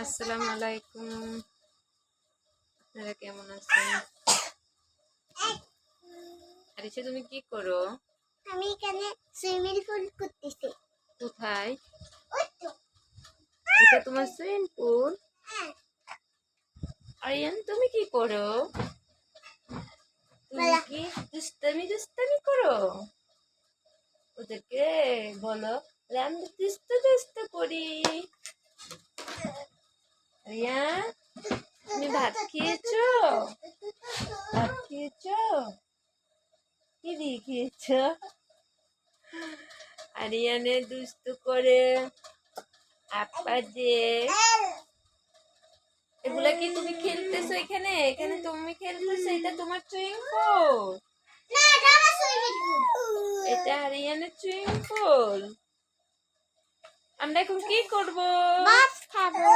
আসসালামু আলাইকুম। আপনারা কেমন আছেন? আরিশা, তুমি কি করো? আমি এখানে সুইমিং পুল করতেছি। কোথায়? ওই তো। এটা তোমার সুইমিং পুল? হ্যাঁ। আরিয়ান, তুমি কি করো? তুমি কি দুষ্টামি করো? ওদেরকে বলো আমি দুষ্ট করি। আরিয়ান, তুমি ভাত খেয়েছো? ভাত খেয়েছো? কি দিয়ে খেয়েছো? আরিয়ানে দুষ্টু করে আপা যে এগুলা কি তুমি খেলতেছো? এখানে এখানে তুমি খেলতেছো? এটা তোমার চুইং পুল? না, এটা আমার সুইমিং পুল। এটা আরিয়ানের চুইং পুল। আমরা এখন কি করব? ভাত খাবো।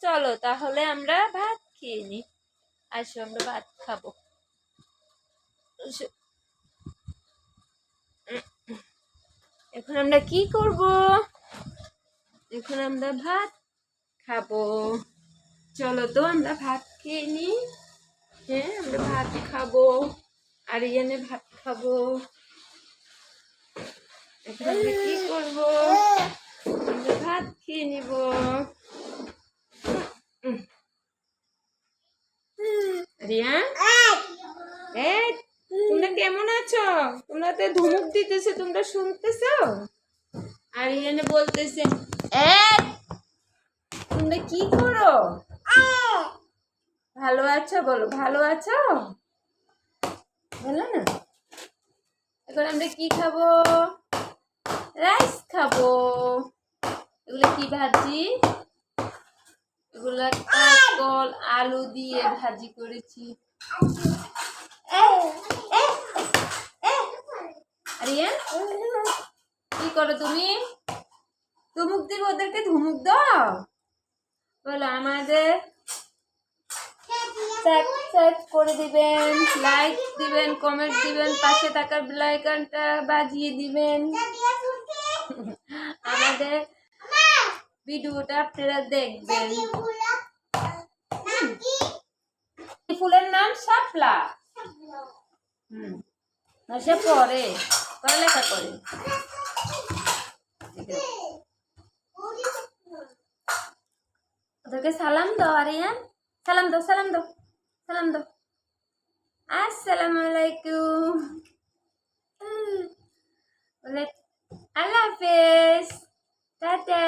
চলো তাহলে আমরা ভাত খেয়ে নি। আসো আমরা ভাত খাবো। আসো। এখন আমরা কি করব? এখন আমরা ভাত খাবো। চলো তো আমরা ভাত খেয়ে নি। হ্যাঁ, আমরা ভাত খাবো। আরিয়ানে ভাত খাবো। এখন আমরা কি করবো? আমরা ভাত খেয়ে নিব। রিয়ান, এই তোমরা কেমন আছো? তোমরা তো ধুমুক দিতেছে, তোমরা শুনতেছো? আরিয়ানে বলতেছে, এই তোমরা কি করো? ভালো আছো? বলো ভালো আছো? বলো না। এখন আমরা কি খাবো? রাইস খাবো। এগুলো কি ভাজি? এগুলা কাঁকল আলু দিয়ে ভাজি করেছি। আরিয়ান, কি করো তুমি? ধুমুক দিব ওদেরকে, ধুমুক দাও। বলো আমাদের সাবস্ক্রাইব করে দিবেন, লাইক দিবেন, কমেন্ট দিবেন, পাশে থাকার বেল আইকনটা বাজিয়ে দিবেন। আমাদের ভিডিওটা আপনারা দেখবেন। ফুলের নাম শাপলা। সে পরে পড়ালেখা করে। ওদেরকে সালাম দাও আরিয়ান, সালাম দাও, সালাম দাও, সালাম দাও। আসসালামু আলাইকুম। বলে আল্লাহ হাফেজ, টাটা।